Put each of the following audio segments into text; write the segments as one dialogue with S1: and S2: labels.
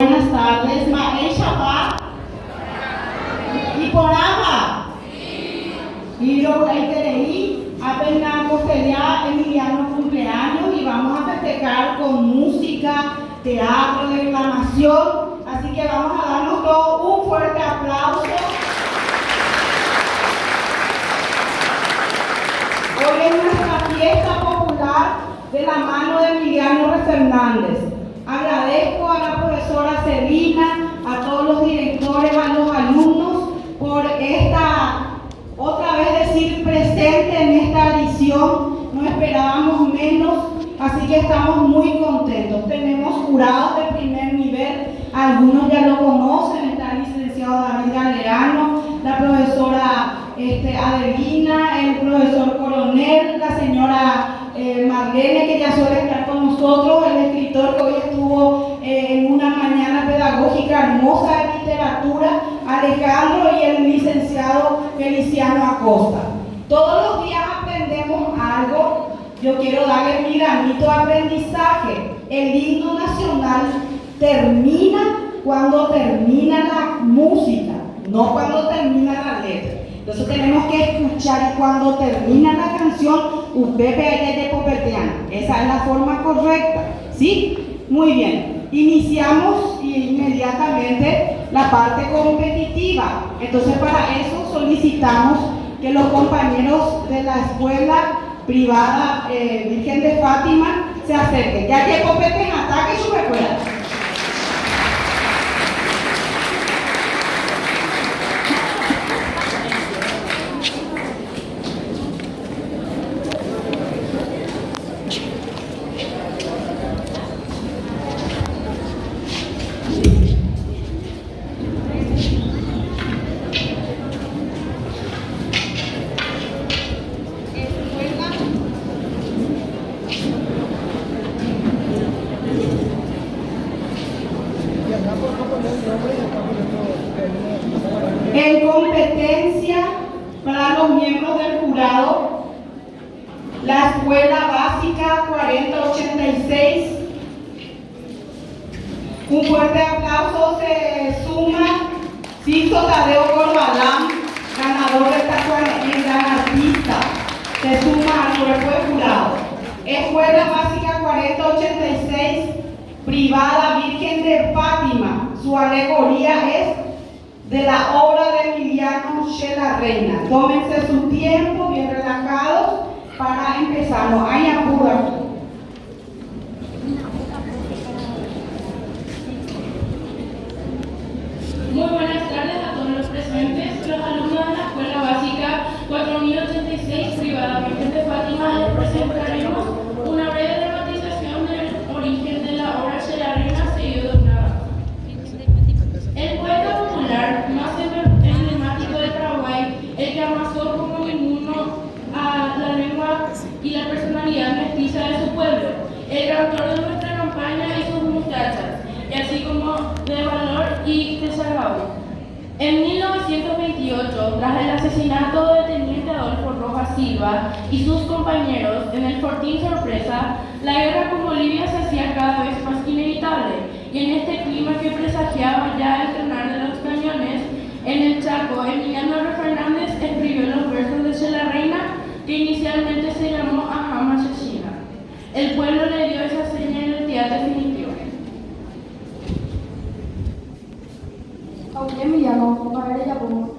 S1: Buenas tardes, Mael Shabbat. ¿Y por Abba? Y lo que leí, apenas ya Emiliano cumpleaños y vamos a festejar con música, teatro, declamación. Así que vamos a darnos todos un fuerte aplauso. Hoy es nuestra fiesta popular de la mano de Emiliano Fernández. Agradezco a la profesora Celina, a todos los directores, a los alumnos por esta, otra vez decir, presente en esta edición. No esperábamos menos, así que estamos muy contentos. Tenemos jurados de primer nivel, algunos ya lo conocen, está el licenciado David Galeano, la profesora Adelina, el profesor Coronel, la señora Marlene, que ya suele estar con nosotros, el escritor que hoy estuvo en una mañana pedagógica hermosa de literatura, Alejandro, y el licenciado Feliciano Acosta. Todos los días aprendemos algo. Yo quiero darle mi granito de aprendizaje. El himno nacional termina cuando termina la música, no cuando termina la letra. Entonces tenemos que escuchar y cuando termina la canción, usted ve de popetean. Esa es la forma correcta, ¿sí? Muy bien. Iniciamos inmediatamente la parte competitiva. Entonces para eso solicitamos que los compañeros de la escuela privada Virgen de Fátima se acerquen. Ya que competen, ataque su escuela. En competencia para los miembros del jurado, la Escuela Básica 4086. Un fuerte aplauso se suma Sisto Tadeo Corbalán, ganador de esta gran artista, se suma al cuerpo de jurado. Escuela Básica 4086, privada Virgen de Fátima. Su alegoría es de la obra de Emiliano La Reina. Tómense su tiempo, bien relajados, para empezar. No hay apuro aquí.
S2: Muy buenas tardes a todos los presentes. Los alumnos de la Escuela Básica 4086, privada Virgen de Fátima, les presentaremos una breve dramatización del origen de la obra de La Reina, seguido de una danza. El poeta popular más emblemático de Paraguay, el que amasó como ninguno a la lengua y la personalidad mestiza de su pueblo, el autor de nuestra campaña y sus muchachas, y así como de valor y desarrollo. En 1928, tras el asesinato del teniente Adolfo Rojas Silva y sus compañeros en el Fortín Sorpresa, la guerra con Bolivia se hacía cada vez más inevitable, y en este clima que presagiaba ya el tronar de los cañones en el Chaco, Emiliano Fernández escribió los versos de La Reina, que inicialmente se llamó Ajama Asesina. El pueblo le dio esa seña en el teatro definitivo.
S3: Emiliano, para ella como.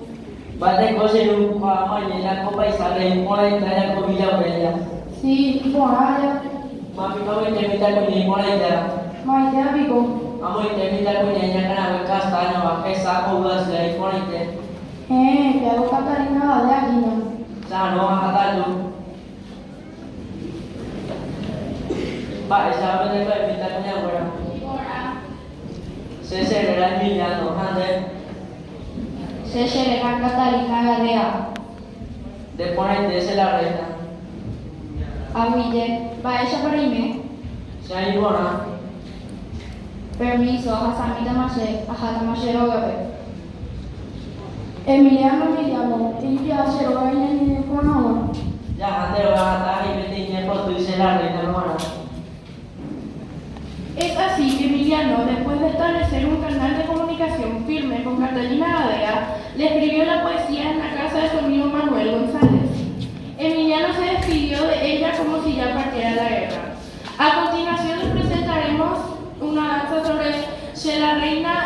S4: Bate cose lu mañana ko paisa le mola entrada ko villa bella.
S3: Sí, por allá.
S4: Mami kau temita ko ni mola entrada.
S3: Maite pico.
S4: Amo temita ko ni kana castaño va que saco ulas le mola entrada.
S3: Que hago Catarina de aquí, ¿no?
S4: Sa no hata lu. Ba esa bate ko temita ko ni agora. Se era Emiliano ande.
S3: Se celebra Catarina Garea.
S4: De ponete La Reina.
S3: Aguille, va ella para irme.
S4: Se ahí bona.
S3: Permiso, a Samita Maché, a Jata Machero Gabe. Emiliano, y ya se lo va a ir con ahora.
S4: Ya ante lo va a estar y me tiene por tu La Reina hermana.
S2: Esa así que Emiliano, después de establecer un canal de comunicación firme con Catalina Gadea, le escribió la poesía en la casa de su amigo Manuel González. Emiliano se despidió de ella como si ya partiera a la guerra. A continuación les presentaremos una danza sobre la reina